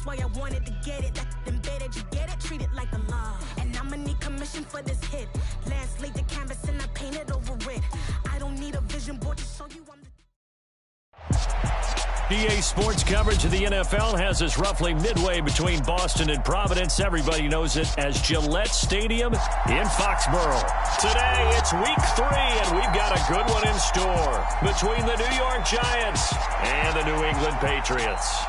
That's why I wanted to get it. Embedded, you get it, treat it like a law. And I'ma need commission for this hit. Last laid the canvas and I painted over it. I don't need a vision board to show you I'm the... EA Sports coverage of the NFL has us roughly midway between Boston and Providence. Everybody knows it as Gillette Stadium in Foxborough. Today, it's week 3, and we've got a good one in store between the New York Giants and the New England Patriots.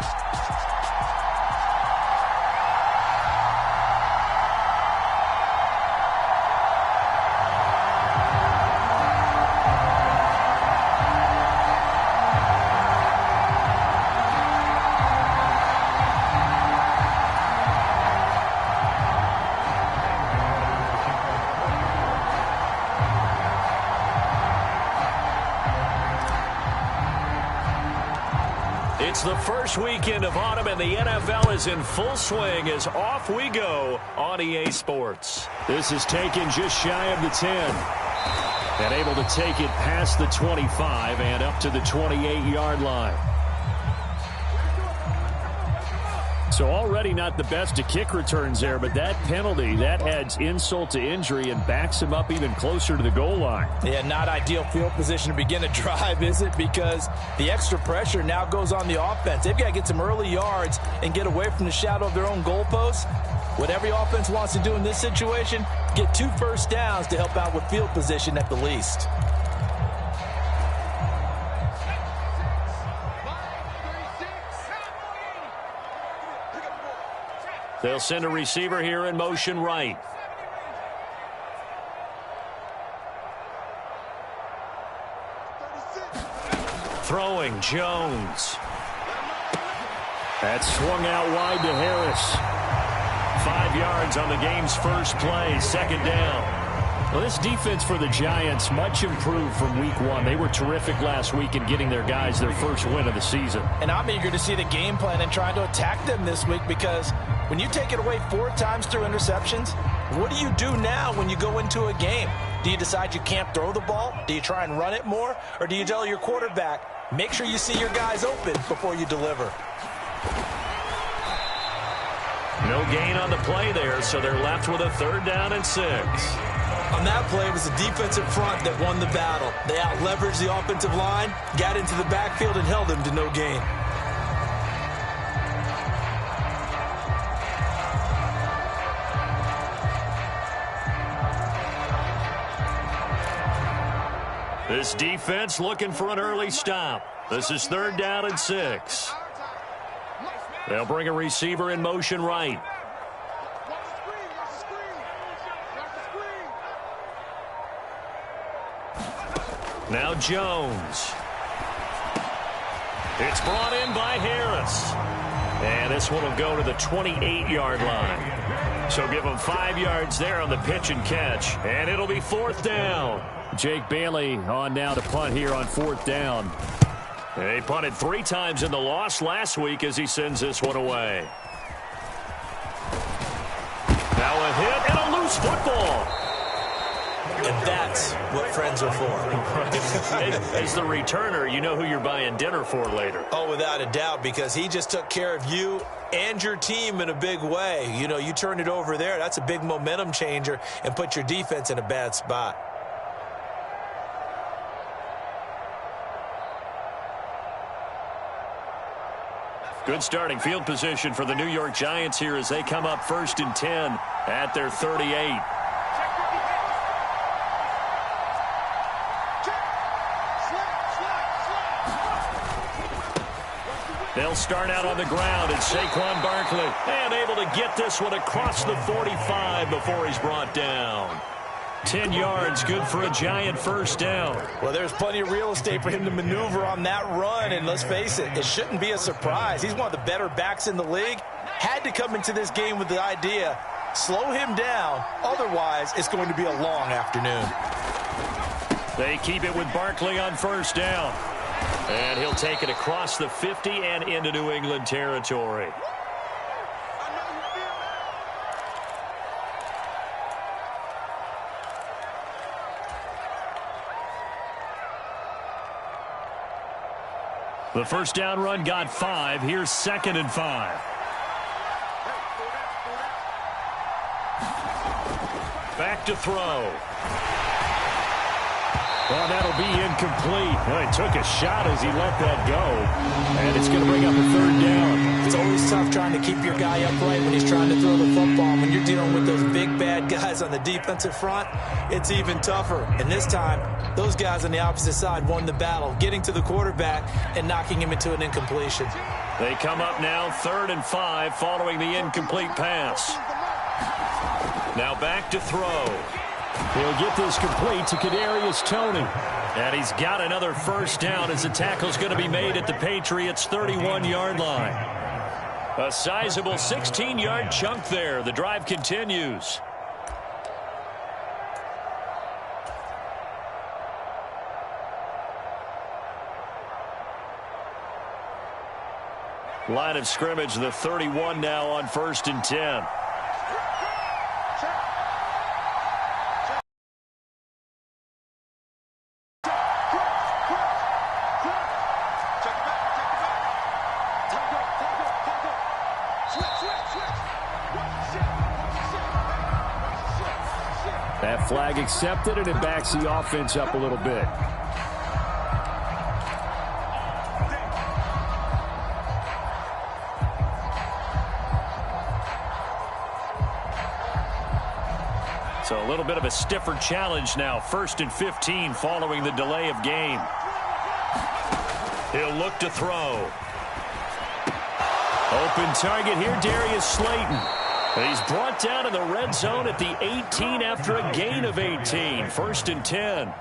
It's the first weekend of autumn, and the NFL is in full swing as off we go on EA Sports. This is taken just shy of the 10. And able to take it past the 25 and up to the 28-yard line. So already not the best of kick returns there, but that penalty, that adds insult to injury and backs him up even closer to the goal line. Yeah, not ideal field position to begin a drive, is it? Because the extra pressure now goes on the offense. They've got to get some early yards and get away from the shadow of their own goalposts. What every offense wants to do in this situation, get 2 first downs to help out with field position at the least. They'll send a receiver here in motion right. Throwing Jones. That's swung out wide to Harris. 5 yards on the game's first play, second down. Well, this defense for the Giants, much improved from week 1. They were terrific last week in getting their guys their first win of the season. And I'm eager to see the game plan and trying to attack them this week, because when you take it away 4 times through interceptions, what do you do now when you go into a game? Do you decide you can't throw the ball? Do you try and run it more? Or do you tell your quarterback, make sure you see your guys open before you deliver? No gain on the play there, so they're left with a 3rd down and 6. On that play, it was the defensive front that won the battle. They out-leveraged the offensive line, got into the backfield, and held them to no gain. This defense looking for an early stop. This is 3rd down and 6. They'll bring a receiver in motion right. Now Jones. It's brought in by Harris. And this one will go to the 28-yard line. So give them 5 yards there on the pitch and catch. And it'll be 4th down. Jake Bailey on now to punt here on 4th down. They punted 3 times in the loss last week as he sends this one away. Now a hit and a loose football. And that's what friends are for. As the returner, you know who you're buying dinner for later. Oh, without a doubt, because he just took care of you and your team in a big way. You know, you turned it over there. That's a big momentum changer and put your defense in a bad spot. Good starting field position for the New York Giants here as they come up 1st and 10 at their 38. They'll start out on the ground, and Saquon Barkley, and able to get this one across the 45 before he's brought down. 10 yards, good for a Giant 1st down. Well, there's plenty of real estate for him to maneuver on that run, and let's face it, it shouldn't be a surprise. He's one of the better backs in the league. Had to come into this game with the idea, slow him down, otherwise it's going to be a long afternoon. They keep it with Barkley on 1st down. And he'll take it across the 50 and into New England territory. The 1st down run got 5. Here's 2nd and 5. Back to throw. Well, that'll be incomplete. Well, he took a shot as he let that go. And it's going to bring up a third down. It's always tough trying to keep your guy upright when he's trying to throw the football. When you're dealing with those big, bad guys on the defensive front, it's even tougher. And this time, those guys on the opposite side won the battle, getting to the quarterback and knocking him into an incompletion. They come up now 3rd and 5 following the incomplete pass. Now back to throw. He'll get this complete to Kadarius Toney. And he's got another first down as the tackle's going to be made at the Patriots' 31-yard line. A sizable 16-yard chunk there. The drive continues. Line of scrimmage, the 31 now on 1st and 10. That flag accepted, and it backs the offense up a little bit. So a little bit of a stiffer challenge now. 1st and 15 following the delay of game. He'll look to throw. Open target here, Darius Slayton. He's brought down in the red zone at the 18 after a gain of 18. 1st and 10.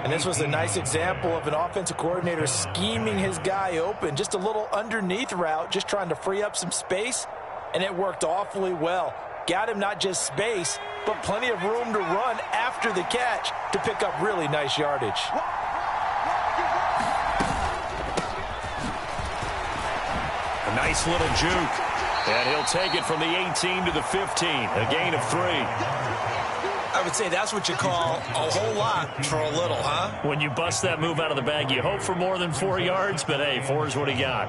And this was a nice example of an offensive coordinator scheming his guy open. Just a little underneath route, just trying to free up some space, and it worked awfully well. Got him not just space, but plenty of room to run after the catch to pick up really nice yardage. A nice little juke. And he'll take it from the 18 to the 15. A gain of 3. I would say that's what you call a whole lot for a little, huh? When you bust that move out of the bag, you hope for more than 4 yards, but hey, 4 is what he got.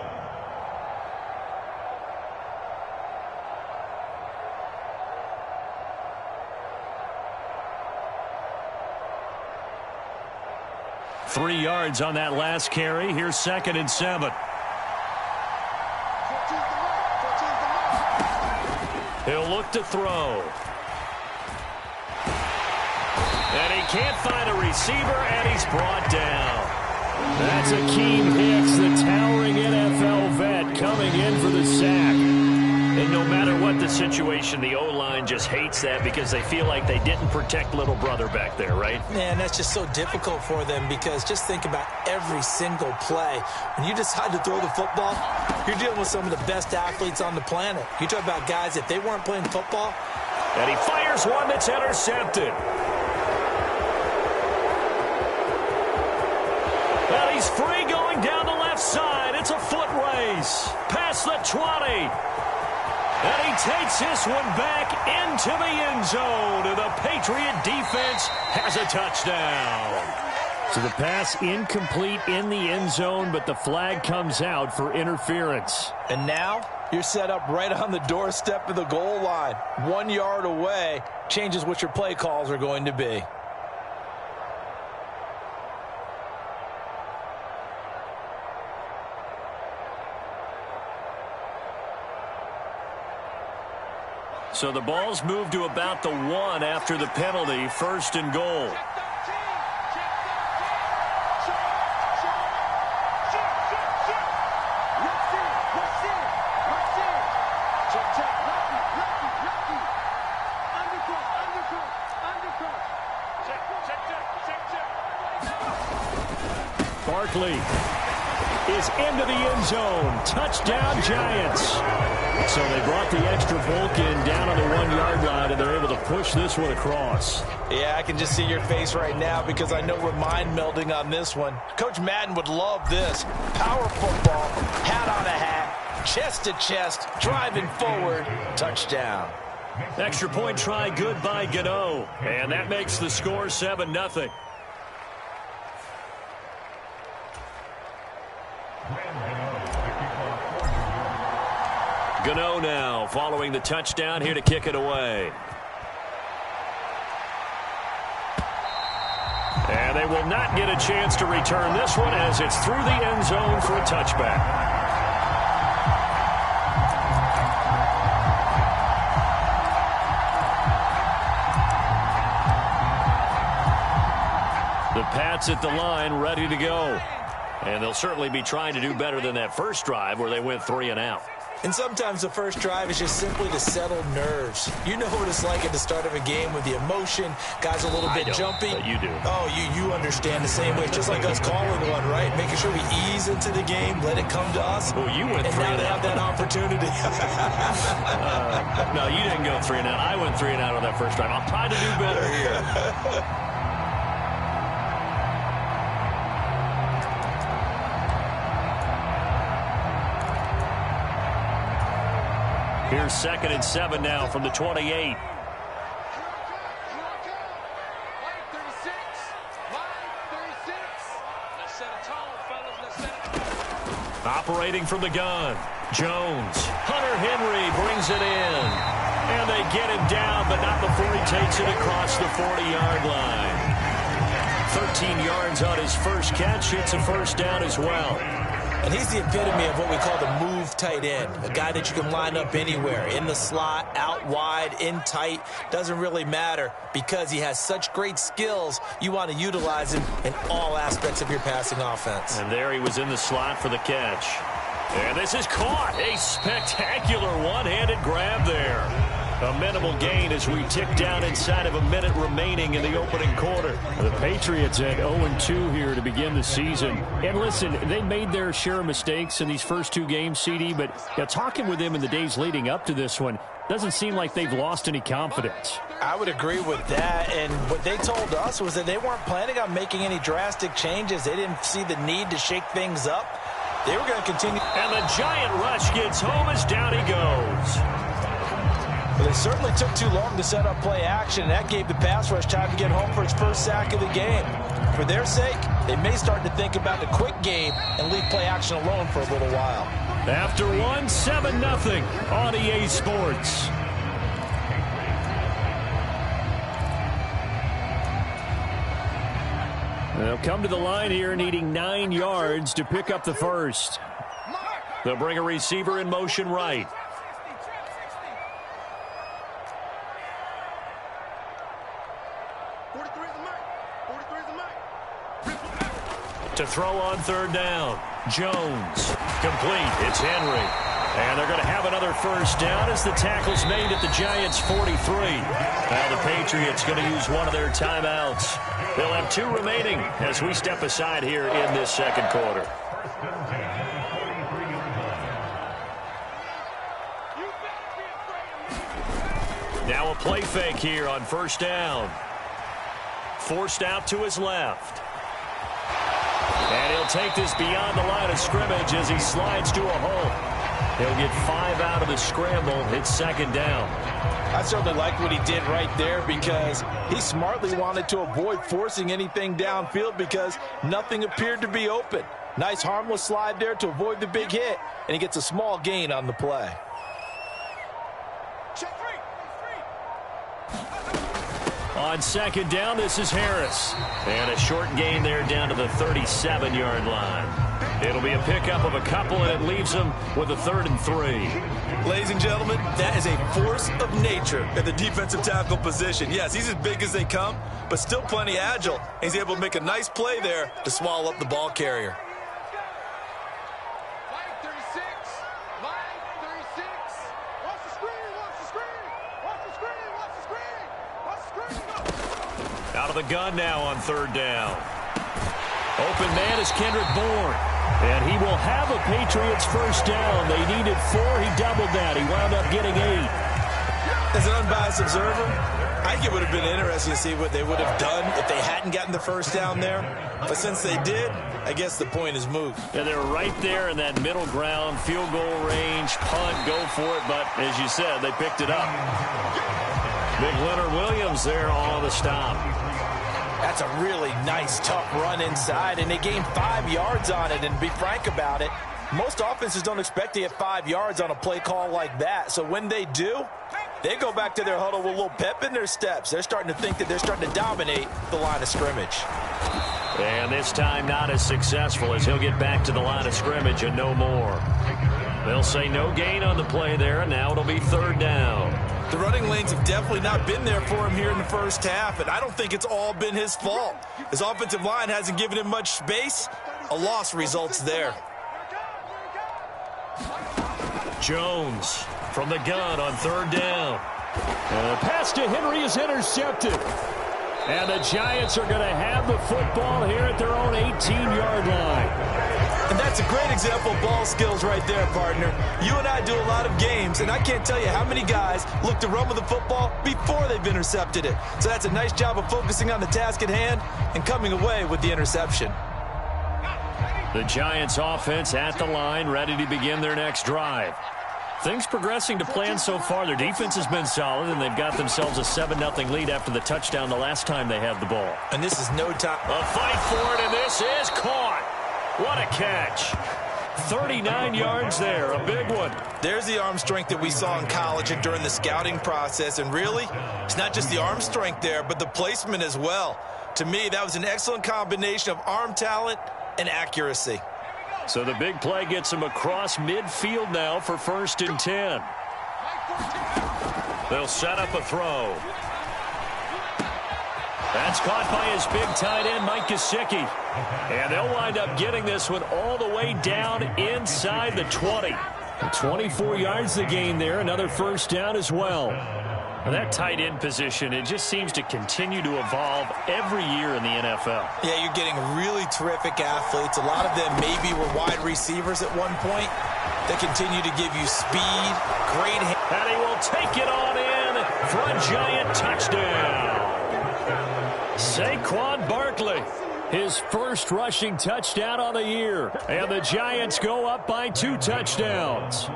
Three yards on that last carry. Here's 2nd and 7. He'll look to throw. And he can't find a receiver, and he's brought down. That's Akeem Hicks, the towering NFL vet, coming in for the sack. And no matter what the situation, the O-line just hates that because they feel like they didn't protect little brother back there, right? Man, that's just so difficult for them because just think about every single play. When you decide to throw the football, you're dealing with some of the best athletes on the planet. You talk about guys, if they weren't playing football. And he fires one that's intercepted. And he's free going down the left side. It's a foot race. Past the 20. And he takes this one back into the end zone. And the Patriot defense has a touchdown. So the pass incomplete in the end zone, but the flag comes out for interference. And now you're set up right on the doorstep of the goal line. 1 yard away changes what your play calls are going to be. So the ball's moved to about the 1 after the penalty. 1st and goal. Barkley is into the end zone. Touchdown, Giants. So they brought the extra bulk in down on the 1 yard line, and they're able to push this one across. Yeah, I can just see your face right now because I know we're mind melding on this one. Coach Madden would love this. Power football, hat on a hat, chest to chest, driving forward, touchdown. Extra point try good by Gano. And that makes the score 7-0. Gano now following the touchdown here to kick it away. And they will not get a chance to return this one as it's through the end zone for a touchback. The Pats at the line, ready to go. And they'll certainly be trying to do better than that first drive where they went 3 and out. And sometimes the first drive is just simply to settle nerves. You know what it's like at the start of a game with the emotion. Guys a little bit jumpy. But you do. Oh, you understand the same way. It's just like us calling one, right? Making sure we ease into the game, let it come to us. Well, you went 3 and out. And now they have that opportunity. No, you didn't go 3 and out. I went 3 and out on that first drive. I'll try to do better here. Here's 2nd and 7 now from the 28. Operating from the gun, Jones. Hunter Henry brings it in. And they get him down, but not before he takes it across the 40-yard line. 13 yards on his first catch. It's a first down as well. And he's the epitome of what we call the move tight end, a guy that you can line up anywhere, in the slot, out wide, in tight, doesn't really matter because he has such great skills. You want to utilize him in all aspects of your passing offense. And there he was in the slot for the catch. And this is caught. A spectacular one-handed grab there. A minimal gain as we tick down inside of a minute remaining in the opening quarter. The Patriots at 0-2 here to begin the season. And listen, they made their share of mistakes in these first 2 games, CD, but talking with them in the days leading up to this one, doesn't seem like they've lost any confidence. I would agree with that, and what they told us was that they weren't planning on making any drastic changes. They didn't see the need to shake things up. They were going to continue. And the giant rush gets home as down he goes. Well, they certainly took too long to set up play action, and that gave the pass rush time to get home for its first sack of the game. For their sake, they may start to think about the quick game and leave play action alone for a little while. After 1, 7-0 on EA Sports. They'll come to the line here needing 9 yards to pick up the first. They'll bring a receiver in motion right. To throw on 3rd down. Jones. Complete. It's Henry. And they're going to have another first down as the tackle's made at the Giants' 43. Now the Patriots going to use one of their timeouts. They'll have 2 remaining as we step aside here in this second quarter. Now a play fake here on 1st down. Forced out to his left. And he'll take this beyond the line of scrimmage as he slides to a hole. He'll get 5 out of the scramble. It's 2nd down. I certainly like what he did right there because he smartly wanted to avoid forcing anything downfield because nothing appeared to be open. Nice harmless slide there to avoid the big hit, and he gets a small gain on the play. On 2nd down, this is Harris. And a short gain there down to the 37-yard line. It'll be a pickup of a couple, and it leaves him with a 3rd and 3. Ladies and gentlemen, that is a force of nature at the defensive tackle position. Yes, he's as big as they come, but still plenty agile. He's able to make a nice play there to swallow up the ball carrier. Out of the gun now on 3rd down. Open man is Kendrick Bourne. And he will have a Patriots first down. They needed 4. He doubled that. He wound up getting 8. As an unbiased observer, I think it would have been interesting to see what they would have done if they hadn't gotten the first down there. But since they did, I guess the point is moot. Yeah, they're right there in that middle ground, field goal range, punt, go for it. But as you said, they picked it up. Big Leonard Williams there on the stop. That's a really nice, tough run inside, and they gained 5 yards on it. And to be frank about it, most offenses don't expect to get 5 yards on a play call like that. So when they do, they go back to their huddle with a little pep in their steps. They're starting to think that they're starting to dominate the line of scrimmage. And this time not as successful as he'll get back to the line of scrimmage and no more. They'll say no gain on the play there, and now it'll be 3rd down. The running lanes have definitely not been there for him here in the first half, and I don't think it's all been his fault. His offensive line hasn't given him much space. A loss results there. Jones from the gun on 3rd down. The pass to Henry is intercepted. And the Giants are going to have the football here at their own 18-yard line. And that's a great example of ball skills right there, partner. You and I do a lot of games, and I can't tell you how many guys look to run with the football before they've intercepted it. So that's a nice job of focusing on the task at hand and coming away with the interception. The Giants offense at the line, ready to begin their next drive. Things progressing to plan so far. Their defense has been solid, and they've got themselves a 7-0 lead after the touchdown the last time they had the ball. And this is no time. A fight for it, and this is caught. What a catch. 39 yards there, a big one. There's the arm strength that we saw in college and during the scouting process. And really, it's not just the arm strength there, but the placement as well. To me, that was an excellent combination of arm talent and accuracy. So the big play gets him across midfield now for 1st and 10. They'll set up a throw. That's caught by his big tight end, Mike Gesicki. And they'll wind up getting this one all the way down inside the 20. 24 yards the gain there, another 1st down as well. That tight end position, it just seems to continue to evolve every year in the NFL. Yeah, you're getting really terrific athletes. A lot of them maybe were wide receivers at one point. They continue to give you speed, great hand. And he will take it on in for a Giant touchdown. Saquon Barkley, his first rushing touchdown on the year. And the Giants go up by 2 touchdowns.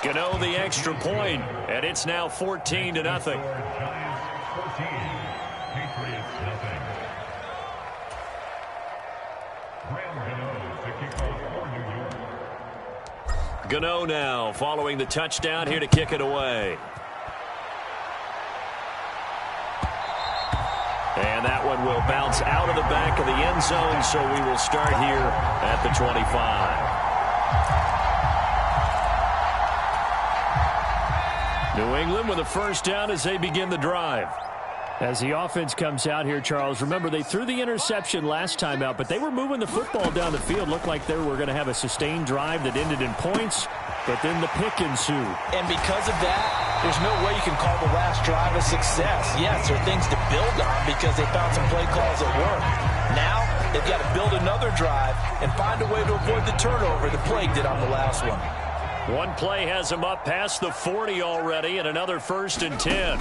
Gano the extra point, and it's now 14-0. Gano now following the touchdown here to kick it away. And that one will bounce out of the back of the end zone, so we will start here at the 25. New England with a 1st down as they begin the drive. As the offense comes out here, Charles, remember they threw the interception last time out, but they were moving the football down the field. Looked like they were going to have a sustained drive that ended in points, but then the pick ensued. And because of that, there's no way you can call the last drive a success. Yes, there are things to build on because they found some play calls that work. Now, they've got to build another drive and find a way to avoid the turnover the plague did on the last one. One play has him up past the 40 already, and another 1st and 10.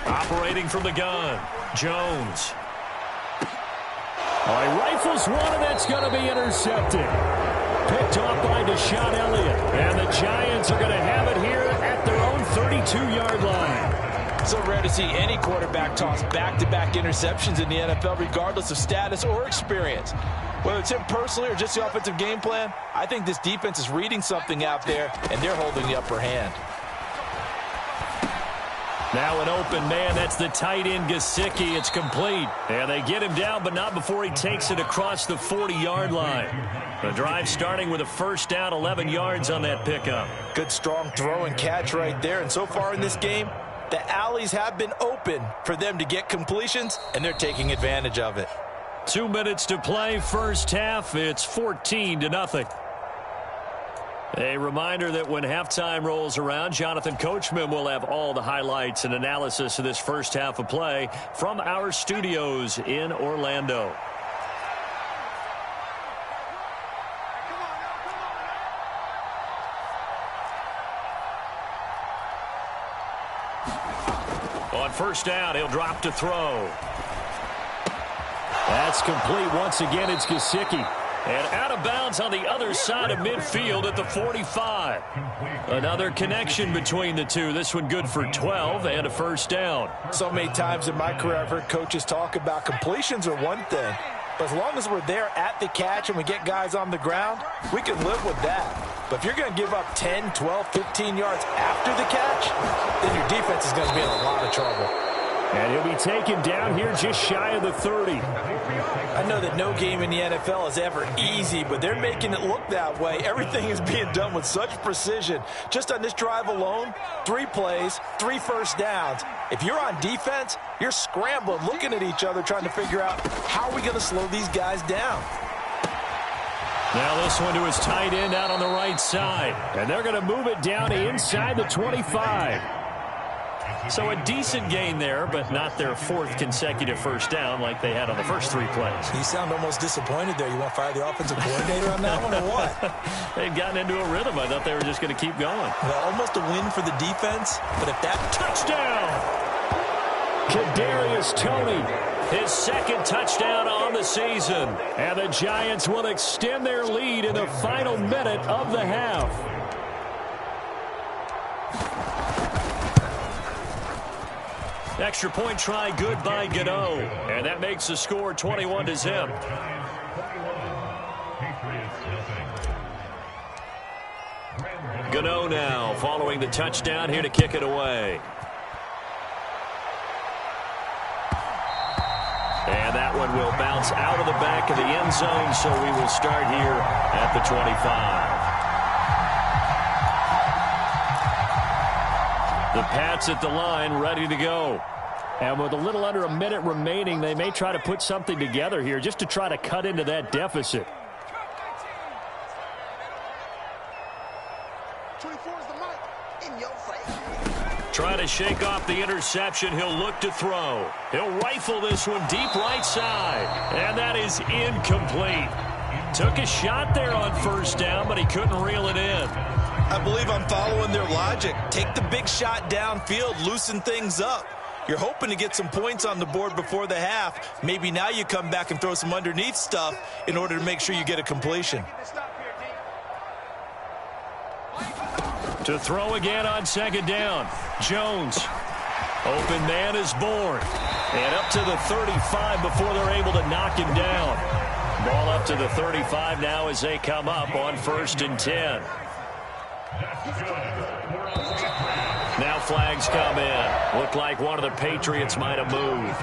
Operating from the gun, Jones. He rifles one, and that's going to be intercepted. Picked off by Deshaun Elliott. And the Giants are going to have it here at their own 32-yard line. So rare to see any quarterback toss back-to-back interceptions in the NFL, regardless of status or experience. Whether it's him personally or just the offensive game plan, I think this defense is reading something out there, and they're holding the upper hand. Now an open man. That's the tight end, Gesicki. It's complete. And they get him down, but not before he takes it across the 40-yard line. The drive starting with a 1st down, 11 yards on that pickup. Good, strong throw and catch right there. And so far in this game, the alleys have been open for them to get completions, and they're taking advantage of it. 2 minutes to play, 1st half. It's 14-0. A reminder that when halftime rolls around, Jonathan Coachman will have all the highlights and analysis of this 1st half of play from our studios in Orlando. On 1st down, he'll drop to throw. That's complete. Once again, it's Gesicki. And out of bounds on the other side of midfield at the 45. Another connection between the two. This one good for 12 and a 1st down. So many times in my career, I've heard coaches talk about completions are one thing. But as long as we're there at the catch and we get guys on the ground, we can live with that. But if you're going to give up 10, 12, 15 yards after the catch, then your defense is going to be in a lot of trouble. And he'll be taken down here just shy of the 30. I know that no game in the NFL is ever easy, but they're making it look that way. Everything is being done with such precision. Just on this drive alone, 3 plays, 3 first downs. If you're on defense, you're scrambling, looking at each other, trying to figure out how are we going to slow these guys down. Now this one to his tight end out on the right side. And they're going to move it down to inside the 25. So a decent gain there, but not their 4th consecutive first down like they had on the first 3 plays. You sound almost disappointed there. You want to fire the offensive coordinator on that one or what? They've gotten into a rhythm. I thought they were just going to keep going. Well, almost a win for the defense, but if that... Touchdown! Kadarius Toney, his 2nd touchdown on the season. And the Giants will extend their lead in the final minute of the half. Extra point try good by Gano. And that makes the score 21-0. Gano now following the touchdown here to kick it away. And that one will bounce out of the back of the end zone, so we will start here at the 25. The Pats at the line, ready to go. And with a little under a minute remaining, they may try to put something together here just to try to cut into that deficit. 24's the mic in your face. Trying to shake off the interception. He'll look to throw. He'll rifle this one deep right side. And that is incomplete. Took a shot there on first down, but he couldn't reel it in. I believe I'm following their logic. Take the big shot downfield, loosen things up. You're hoping to get some points on the board before the half. Maybe now you come back and throw some underneath stuff in order to make sure you get a completion. To throw again on 2nd down. Jones. Open man is born. And up to the 35 before they're able to knock him down. Ball up to the 35 now as they come up on 1st and 10. Now flags come in. Looked like one of the Patriots might have moved.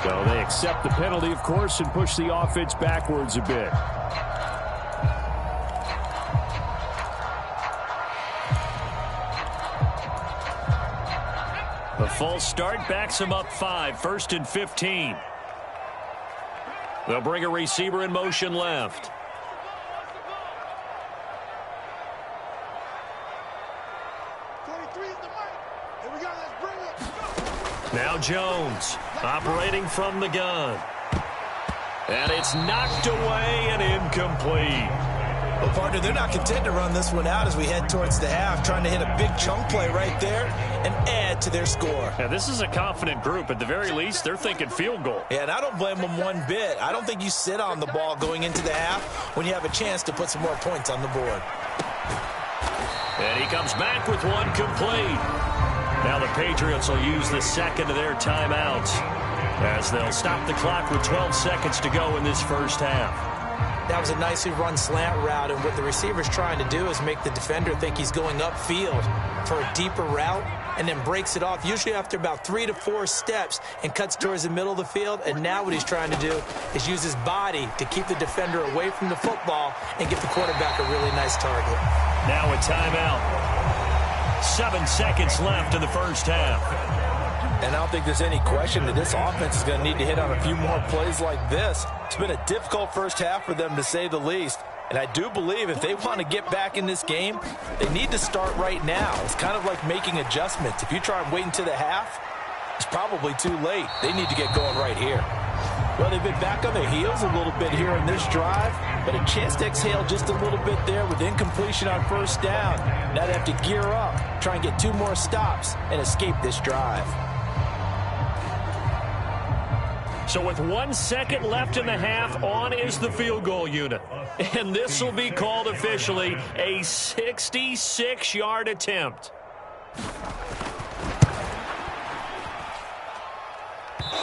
So they accept the penalty, of course, and push the offense backwards a bit. The false start backs him up 5. 1st and 15. They'll bring a receiver in motion left. Now Jones operating from the gun. And it's knocked away and incomplete. Well, partner, they're not content to run this one out as we head towards the half, trying to hit a big chunk play right there and add to their score. Yeah, this is a confident group. At the very least, they're thinking field goal. Yeah, and I don't blame them one bit. I don't think you sit on the ball going into the half when you have a chance to put some more points on the board. And he comes back with one complete. Now the Patriots will use the 2nd of their timeouts as they'll stop the clock with 12 seconds to go in this first half. That was a nicely run slant route, and what the receiver's trying to do is make the defender think he's going upfield for a deeper route and then breaks it off, usually after about 3 to 4 steps, and cuts towards the middle of the field. And now what he's trying to do is use his body to keep the defender away from the football and give the quarterback a really nice target. Now a timeout. 7 seconds left in the first half. And I don't think there's any question that this offense is going to need to hit on a few more plays like this. It's been a difficult first half for them, to say the least. And I do believe if they want to get back in this game, they need to start right now. It's kind of like making adjustments. If you try and wait until the half, it's probably too late. They need to get going right here. Well, they've been back on their heels a little bit here in this drive, but a chance to exhale just a little bit there with incompletion on first down. Now they have to gear up, try and get 2 more stops, and escape this drive. So with 1 second left in the half, on is the field goal unit. And this will be called officially a 66-yard attempt.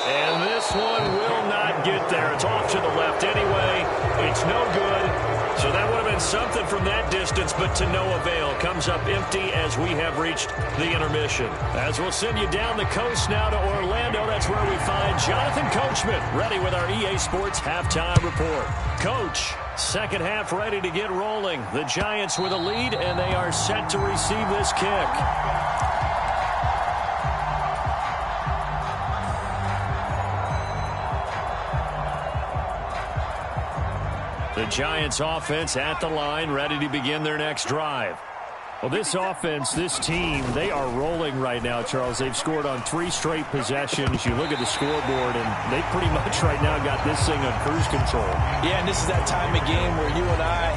And this one will not get there. It's off to the left anyway. It's no good. So that would have been something from that distance, but to no avail. Comes up empty as we have reached the intermission. As we'll send you down the coast now to Orlando, that's where we find Jonathan Coachman, ready with our EA Sports Halftime Report. Coach, second half ready to get rolling. The Giants with a lead, and they are set to receive this kick. The Giants offense at the line, ready to begin their next drive. Well, this offense, this team, they are rolling right now, Charles. They've scored on 3 straight possessions. You look at the scoreboard, and they pretty much right now got this thing on cruise control. Yeah, and this is that time of game where you and I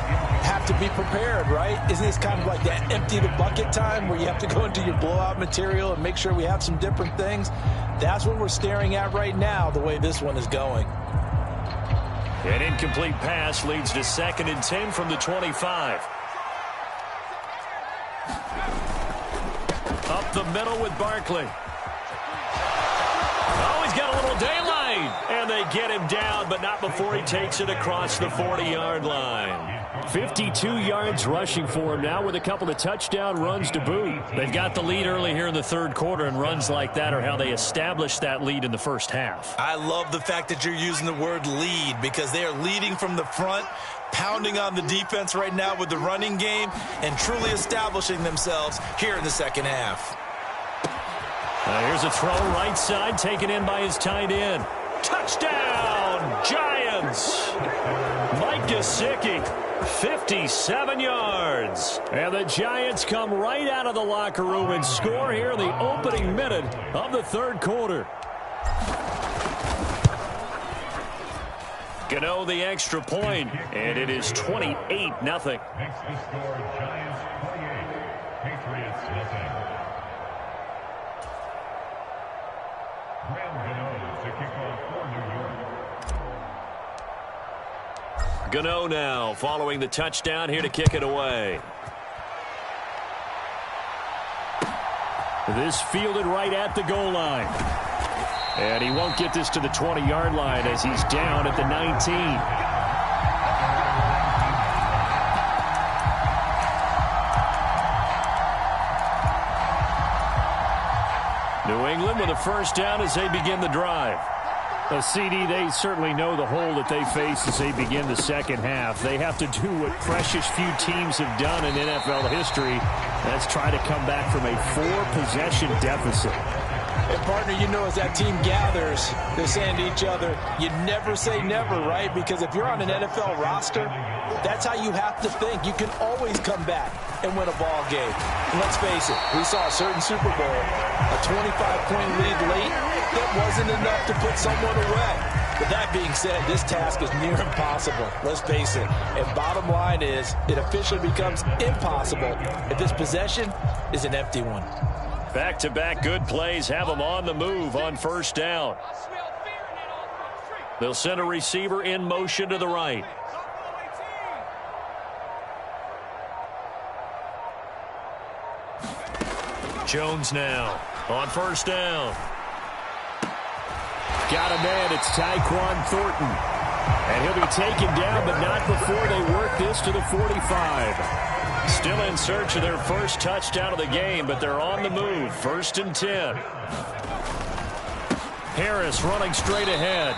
have to be prepared, right? Isn't this kind of like that empty the bucket time where you have to go into your blowout material and make sure we have some different things? That's what we're staring at right now, the way this one is going. An incomplete pass leads to 2nd and 10 from the 25. Up the middle with Barkley. Oh, he's got a little daylight. And they get him down, but not before he takes it across the 40-yard line. 52 yards rushing for him now with a couple of touchdown runs to boot. They've got the lead early here in the third quarter, and runs like that are how they established that lead in the first half. I love the fact that you're using the word lead because they are leading from the front, pounding on the defense right now with the running game, and truly establishing themselves here in the second half. Here's a throw right side, taken in by his tight end. Touchdown, Giants! Mike Gesicki, 57 yards. And the Giants come right out of the locker room and score here in the opening minute of the third quarter. Gano the extra point, and it is 28-0. Next to score, Giants 28, Patriots nothing. Graham Gano to kick off for New York. Gano now following the touchdown here to kick it away. This fielded right at the goal line. And he won't get this to the 20-yard line as he's down at the 19. New England with a first down as they begin the drive. A CD, they certainly know the hole that they face as they begin the second half. They have to do what precious few teams have done in NFL history. That's try to come back from a 4-possession deficit. And, partner, you know, as that team gathers, they're saying to each other, you never say never, right? Because if you're on an NFL roster, that's how you have to think. You can always come back and win a ball game. And let's face it, we saw a certain Super Bowl, a 25-point lead late, that wasn't enough to put someone away. But that being said, this task is near impossible. Let's face it. And bottom line is, it officially becomes impossible if this possession is an empty one. Back-to-back good plays have them on the move on first down. They'll send a receiver in motion to the right. Jones now on first down. Got a man, it's Tyquan Thornton. And he'll be taken down, but not before they work this to the 45. Still in search of their first touchdown of the game, but they're on the move. 1st and 10. Harris running straight ahead.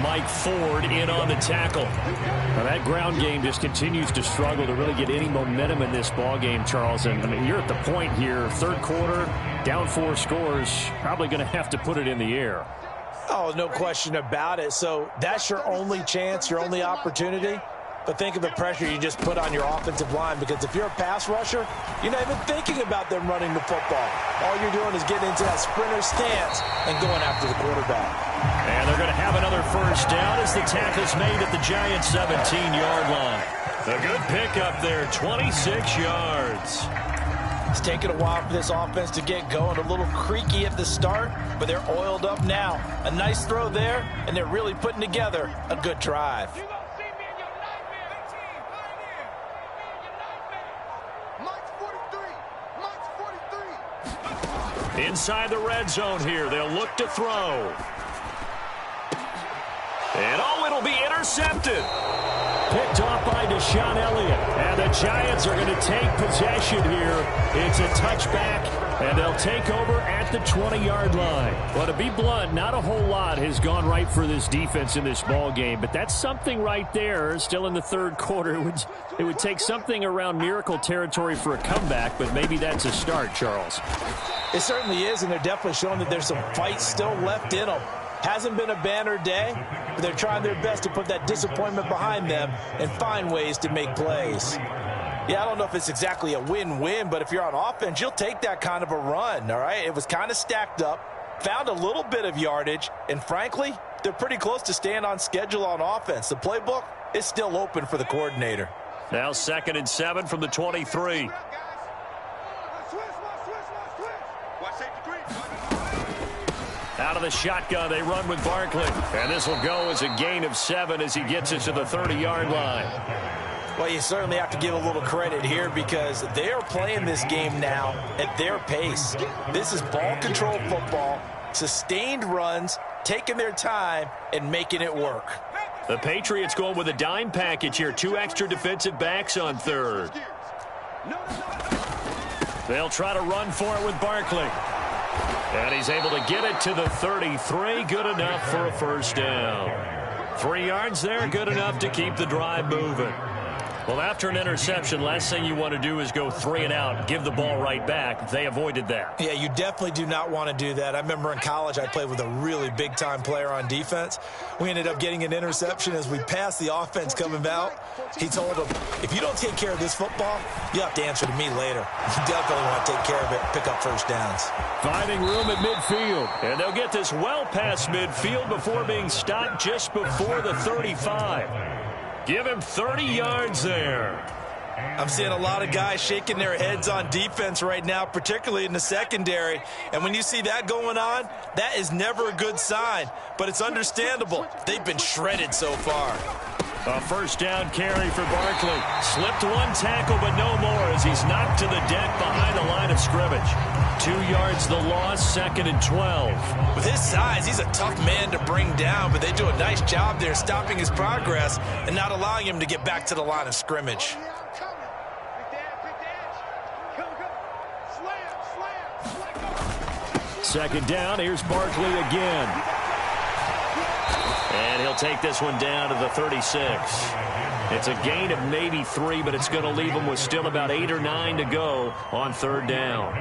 Mike Ford in on the tackle. Now that ground game just continues to struggle to really get any momentum in this ball game, Charles. And I mean, you're at the point here, third quarter, down 4 scores, probably going to have to put it in the air. Oh, no question about it. So that's your only chance, your only opportunity. But think of the pressure you just put on your offensive line, because if you're a pass rusher, you're not even thinking about them running the football. All you're doing is getting into that sprinter stance and going after the quarterback. And they're going to have another first down as the tackle's made at the Giants' 17-yard line. A good pickup there, 26 yards. It's taken a while for this offense to get going. A little creaky at the start, but they're oiled up now. A nice throw there, and they're really putting together a good drive. Inside the red zone here, they'll look to throw. And oh, it'll be intercepted. picked off by Deshaun Elliott. And the Giants are going to take possession here. It's a touchback, and they'll take over at the 20-yard line. Well, to be blunt, not a whole lot has gone right for this defense in this ball game, but that's something right there. Still in the third quarter. It would take something around miracle territory for a comeback, but maybe that's a start, Charles. It certainly is, and they're definitely showing that there's some fight still left in them. Hasn't been a banner day, but they're trying their best to put that disappointment behind them and find ways to make plays. Yeah, I don't know if it's exactly a win-win, but if you're on offense, you'll take that kind of a run, all right? It was kind of stacked up, found a little bit of yardage, and frankly, they're pretty close to staying on schedule on offense. The playbook is still open for the coordinator. Now 2nd and 7 from the 23. Out of the shotgun, they run with Barkley. And this will go as a gain of 7 as he gets it to the 30-yard line. Well, you certainly have to give a little credit here because they are playing this game now at their pace. This is ball control football, sustained runs, taking their time, and making it work. The Patriots going with a dime package here. 2 extra defensive backs on third. They'll try to run for it with Barkley. And he's able to get it to the 33. Good enough for a first down. 3 yards there, good enough to keep the drive moving. Well, after an interception, last thing you want to do is go 3 and out, give the ball right back. They avoided that. Yeah, you definitely do not want to do that. I remember in college I played with a really big-time player on defense. We ended up getting an interception as we passed the offense coming out. He told him, if you don't take care of this football, you have to answer to me later. You definitely want to take care of it, pick up first downs. Finding room at midfield. And they'll get this well past midfield before being stopped just before the 35. Give him 30 yards there. I'm seeing a lot of guys shaking their heads on defense right now, particularly in the secondary. And when you see that going on, that is never a good sign. But it's understandable. They've been shredded so far. A first down carry for Barkley. Slipped 1 tackle, but no more as he's knocked to the deck behind the line of scrimmage. 2 yards the loss, 2nd and 12. With his size, he's a tough man to bring down, but they do a nice job there stopping his progress and not allowing him to get back to the line of scrimmage. Second down, here's Barkley again. And he'll take this one down to the 36. It's a gain of maybe 3, but it's going to leave him with still about 8 or 9 to go on 3rd down.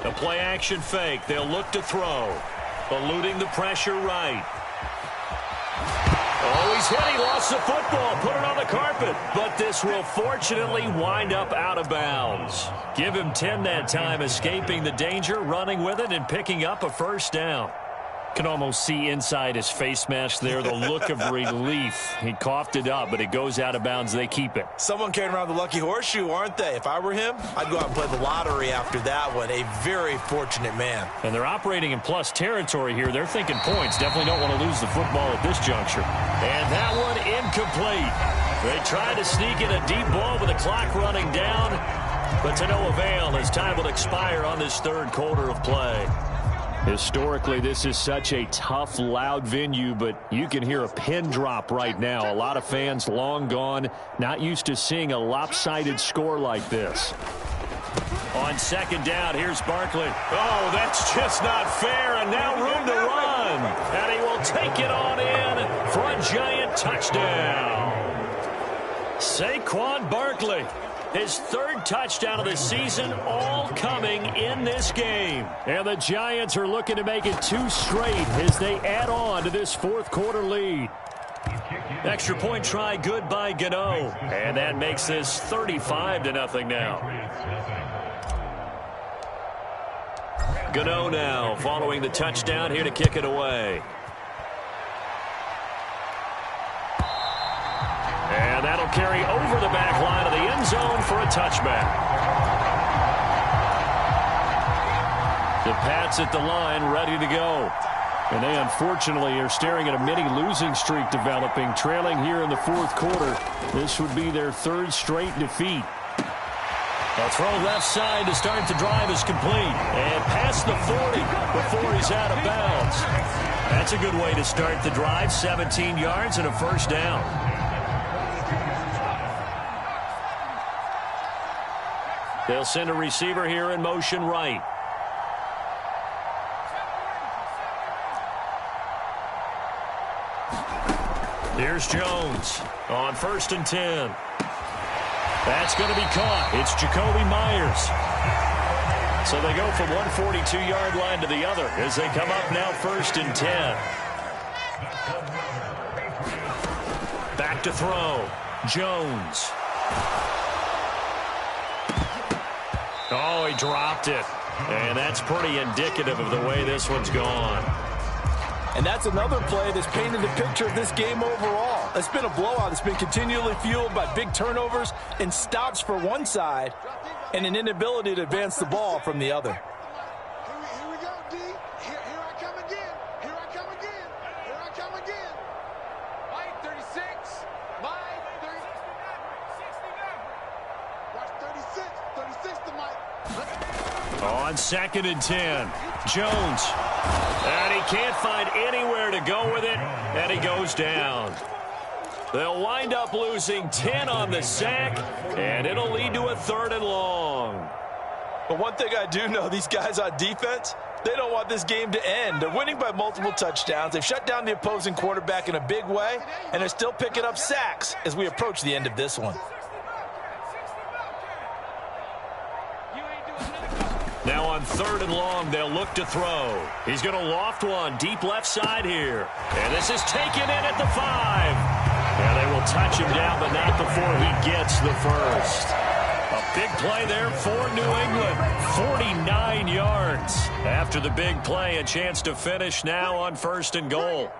A play-action fake. They'll look to throw. Eluding the pressure right. Oh, he's hit. He lost the football. Put it on the carpet. But this will fortunately wind up out of bounds. Give him 10 that time, escaping the danger, running with it, and picking up a first down. Can almost see inside his face mask there the look of relief. He coughed it up, but it goes out of bounds. They keep it. Someone carrying around the lucky horseshoe, aren't they? If I were him, I'd go out and play the lottery after that one. A very fortunate man. And they're operating in plus territory here. They're thinking points. Definitely don't want to lose the football at this juncture. And that one incomplete. They tried to sneak in a deep ball with the clock running down, but to no avail as time will expire on this 3rd quarter of play. Historically, this is such a tough, loud venue, but you can hear a pin drop right now. A lot of fans long gone, not used to seeing a lopsided score like this. On 2nd down, here's Barkley. Oh, that's just not fair, and now room to run. And he will take it on in for a giant touchdown. Saquon Barkley. His 3rd touchdown of the season, all coming in this game. And the Giants are looking to make it 2 straight as they add on to this 4th quarter lead. Extra point try good by Gano. And that makes this 35-0 now. Gano now following the touchdown here to kick it away. And that'll carry over the back line of the end zone for a touchback. The Pats at the line ready to go. And they unfortunately are staring at a mini losing streak developing, trailing here in the 4th quarter. This would be their 3rd straight defeat. A throw left side to start the drive is complete. And past the 40 before he's out of bounds. That's a good way to start the drive. 17 yards and a first down. They'll send a receiver here in motion right. Here's Jones on 1st and 10. That's going to be caught. It's Jacoby Myers. So they go from one 42-yard line to the other as they come up now 1st and 10. Back to throw. Jones. Oh, he dropped it. And that's pretty indicative of the way this one's gone. And that's another play that's painted the picture of this game overall. It's been a blowout. It's been continually fueled by big turnovers and stops for one side and an inability to advance the ball from the other. Here we go, D. Here I come again. Here I come again. Here I come again. Mike, 36. Mike, 36. Watch 36. 36 to Mike. On 2nd and 10. Jones. And he can't find anywhere to go with it. And he goes down. They'll wind up losing 10 on the sack. And it'll lead to a 3rd and long. But one thing I do know, these guys on defense, they don't want this game to end. They're winning by multiple touchdowns. They've shut down the opposing quarterback in a big way. And they're still picking up sacks as we approach the end of this one. Now on 3rd and long, they'll look to throw. He's going to loft one deep left side here. And this is taken in at the 5. And they will touch him down, but not before he gets the first. A big play there for New England. 49 yards. After the big play, a chance to finish now on 1st and goal.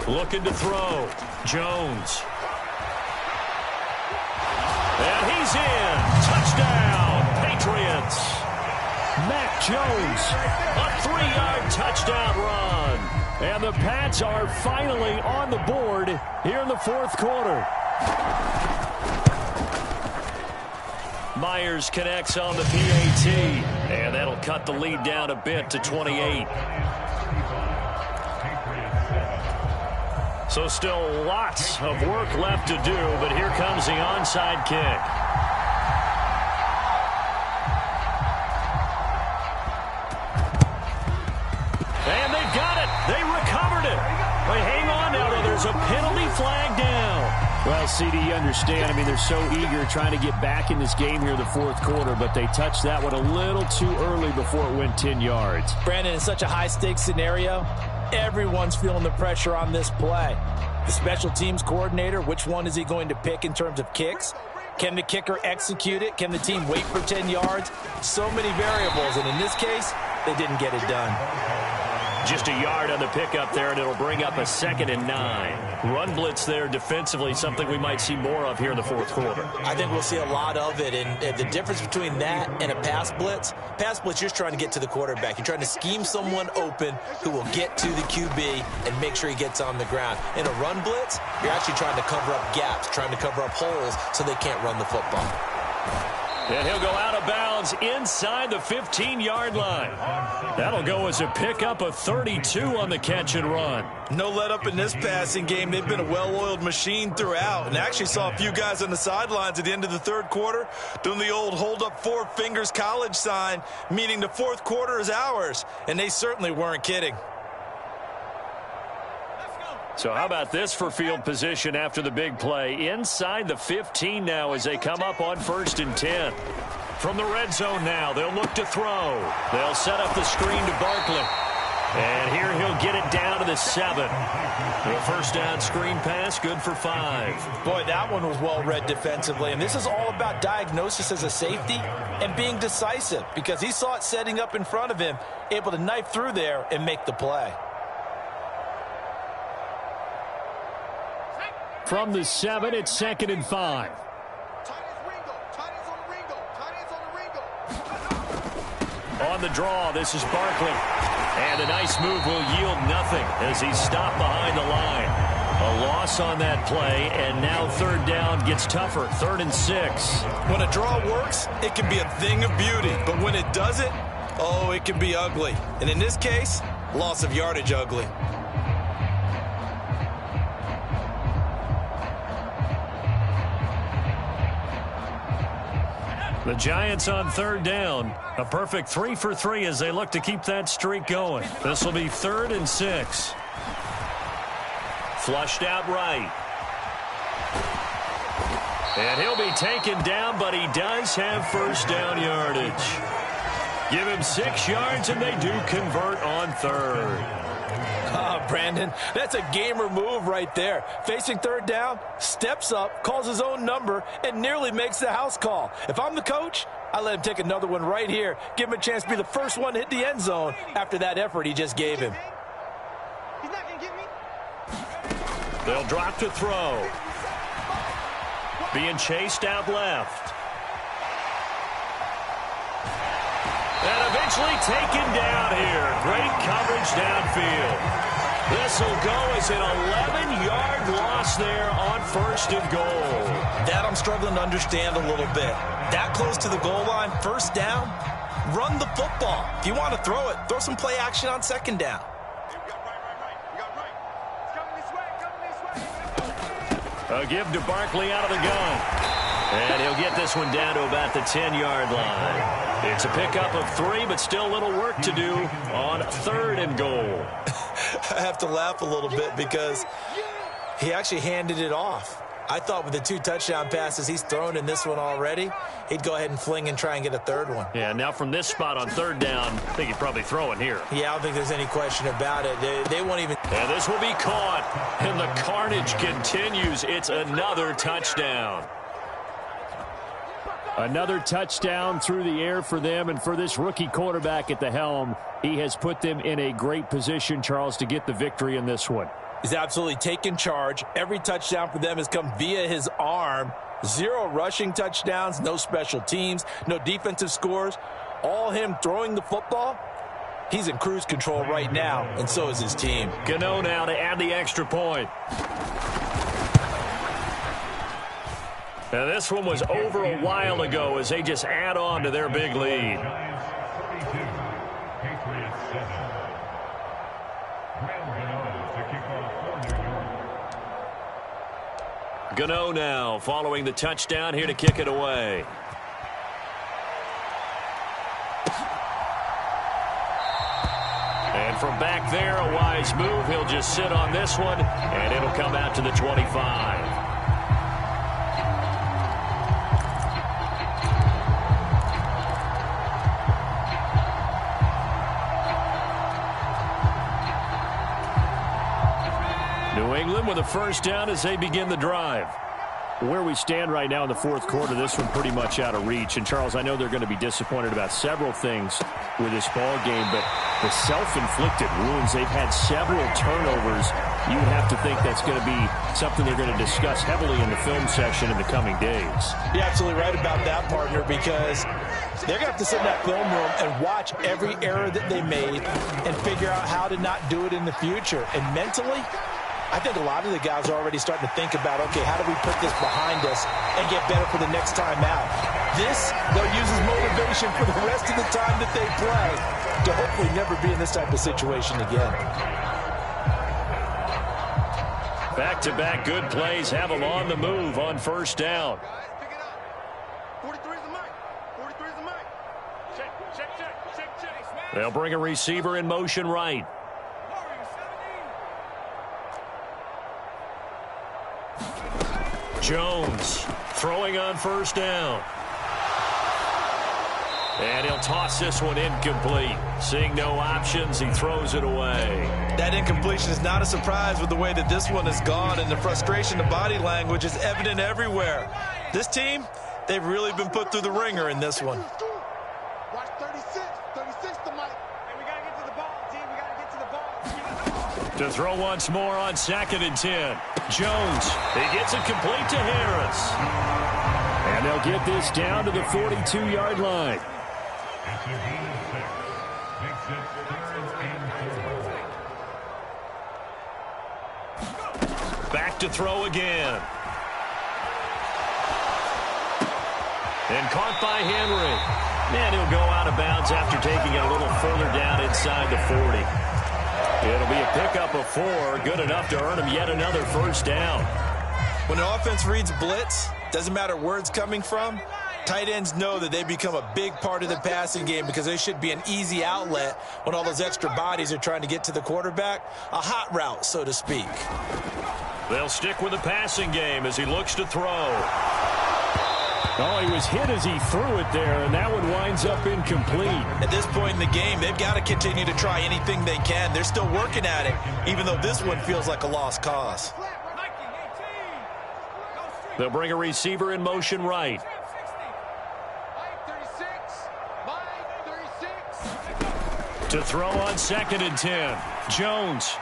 Looking to throw. Jones. And he's in. Touchdown. Patriots. Mac Jones, a 3-yard touchdown run. And the Pats are finally on the board here in the 4th quarter. Myers connects on the PAT. And that'll cut the lead down a bit to 28. So still lots of work left to do, but here comes the onside kick. And they've got it. They recovered it. But hang on now, though. There's a penalty flag down. Well, CD, you understand. I mean, they're so eager trying to get back in this game here in the 4th quarter, but they touched that one a little too early before it went 10 yards. Brandon, in such a high-stakes scenario, everyone's feeling the pressure on this play. The special teams coordinator, which one is he going to pick in terms of kicks? Can the kicker execute it? Can the team wait for 10 yards? So many variables, and in this case, they didn't get it done. Just a yard on the pickup there, and it'll bring up a 2nd and 9. Run blitz there defensively, something we might see more of here in the 4th quarter. I think we'll see a lot of it, and the difference between that and a pass blitz, you're just trying to get to the quarterback. You're trying to scheme someone open who will get to the QB and make sure he gets on the ground. In a run blitz, you're actually trying to cover up gaps, trying to cover up holes so they can't run the football. And he'll go out of bounds inside the 15-yard line. That'll go as a pickup of 32 on the catch and run. No let up in this passing game. They've been a well-oiled machine throughout. And actually saw a few guys on the sidelines at the end of the 3rd quarter doing the old hold up 4 fingers college sign, meaning the 4th quarter is ours. And they certainly weren't kidding. So how about this for field position after the big play? Inside the 15 now as they come up on 1st and 10. From the red zone now, they'll look to throw. They'll set up the screen to Barkley. And here he'll get it down to the 7. The first down screen pass, good for 5. Boy, that one was well read defensively. And this is all about diagnosis as a safety and being decisive, because he saw it setting up in front of him, able to knife through there and make the play. From the 7, it's 2nd and 5. On the draw, this is Barkley. And a nice move will yield nothing as he's stopped behind the line. A loss on that play, and now third down gets tougher. 3rd and 6. When a draw works, it can be a thing of beauty. But when it doesn't, oh, it can be ugly. And in this case, loss of yardage ugly. The Giants on third down. A perfect 3 for 3 as they look to keep that streak going. This will be 3rd and 6. Flushed out right. And he'll be taken down, but he does have first down yardage. Give him 6 yards, and they do convert on 3rd. Brandon, that's a gamer move right there. Facing third down, steps up, calls his own number, and nearly makes the house call. If I'm the coach, I let him take another one right here. Give him a chance to be the first one to hit the end zone after that effort he just gave him. He's not going to get me. They'll drop to throw. Being chased out left. And eventually taken down here. Great coverage downfield. This will go as an 11-yard loss there on 1st and goal. That I'm struggling to understand a little bit. That close to the goal line, first down, run the football. If you want to throw it, throw some play action on 2nd down. A give to Barkley out of the gun. And he'll get this one down to about the 10-yard line. It's a pickup of 3, but still a little work to do on 3rd and goal. I have to laugh a little bit because he actually handed it off. I thought with the 2 touchdown passes he's thrown in this one already, he'd go ahead and fling and try and get a 3rd one. Yeah, now from this spot on 3rd down, I think he'd probably throw it here. Yeah, I don't think there's any question about it. They won't even... And this will be caught, and the carnage continues. It's another touchdown. Another touchdown through the air for them, and for this rookie quarterback at the helm, he has put them in a great position, Charles, to get the victory in this one. He's absolutely taken charge. Every touchdown for them has come via his arm. 0 rushing touchdowns, no special teams, no defensive scores. All him throwing the football. He's in cruise control right now, and so is his team. Gano now to add the extra point. Now this one was over a while ago as they just add on to their big lead. Giants 32, Patriots 7. To kick off for New York. Gano now following the touchdown here to kick it away. And from back there, a wise move. He'll just sit on this one, and it'll come out to the 25. New England with a first down as they begin the drive. Where we stand right now in the 4th quarter, this one pretty much out of reach. And, Charles, I know they're going to be disappointed about several things with this ball game, but the self-inflicted wounds, they've had several turnovers. You would have to think that's going to be something they're going to discuss heavily in the film session in the coming days. You're absolutely right about that, partner, because they're going to have to sit in that film room and watch every error that they made and figure out how to not do it in the future. And mentally, I think a lot of the guys are already starting to think about, okay, how do we put this behind us and get better for the next time out? This, they'll use as motivation for the rest of the time that they play to hopefully never be in this type of situation again. Back-to-back good plays have them on the move on first down. Guys, pick it up. 43 is the mic. 43 is the mic. Check. They'll bring a receiver in motion right. Jones throwing on first down. And he'll toss this one incomplete. Seeing no options, he throws it away. That incompletion is not a surprise with the way that this one has gone, and the frustration, the body language is evident everywhere. This team, they've really been put through the ringer in this one. Watch 36. 36 the mic. Hey, we got to get to the ball, team. We got to get to the ball. To throw once more on 2nd and 10. Jones, he gets it complete to Harris. And they'll get this down to the 42-yard line. It's a gain of 6. Makes it 3rd and 4. back to throw again. And caught by Henry. And he'll go out of bounds after taking it a little further down inside the 40. It'll be a pickup of 4, good enough to earn him yet another first down. When the offense reads blitz, doesn't matter where it's coming from, tight ends know that they become a big part of the passing game because they should be an easy outlet when all those extra bodies are trying to get to the quarterback. A hot route, so to speak. They'll stick with the passing game as he looks to throw. Oh, he was hit as he threw it there, and that one winds up incomplete. At this point in the game, they've got to continue to try anything they can. They're still working at it, even though this one feels like a lost cause. They'll bring a receiver in motion right. To throw on 2nd and 10. Jones.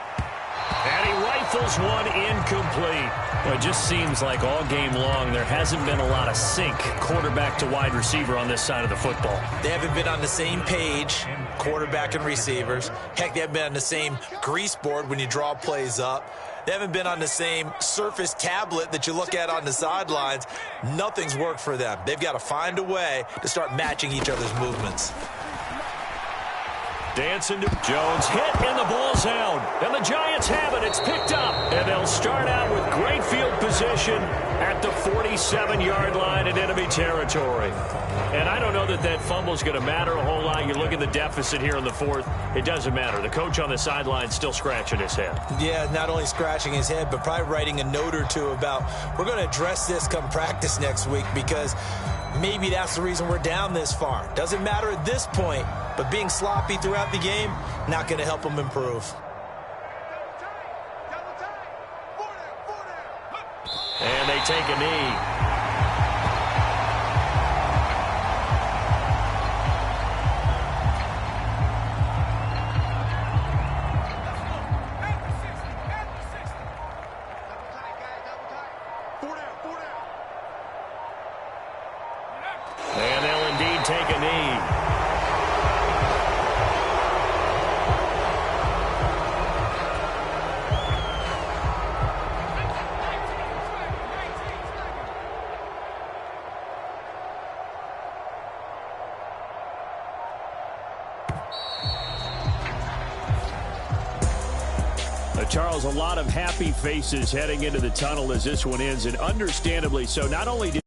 And he rifles one incomplete. Well, it just seems like all game long there hasn't been a lot of sync quarterback to wide receiver on this side of the football. They haven't been on the same page, quarterback and receivers. Heck, they haven't been on the same grease board when you draw plays up. They haven't been on the same surface tablet that you look at on the sidelines. Nothing's worked for them. They've got to find a way to start matching each other's movements. Dancing to Jones, hit, and the ball's out. And the Giants have it. It's picked up. And they'll start out with great field position at the 47-yard line in enemy territory. And I don't know that that fumble's going to matter a whole lot. You look at the deficit here in the 4th. It doesn't matter. The coach on the sideline still scratching his head. Yeah, not only scratching his head, but probably writing a note or two about, we're going to address this come practice next week because maybe that's the reason we're down this far. Doesn't matter at this point, but being sloppy throughout the game, not going to help them improve. And they take a knee. And they'll indeed take a knee. Charles, a lot of happy faces heading into the tunnel as this one ends, and understandably so. Not only did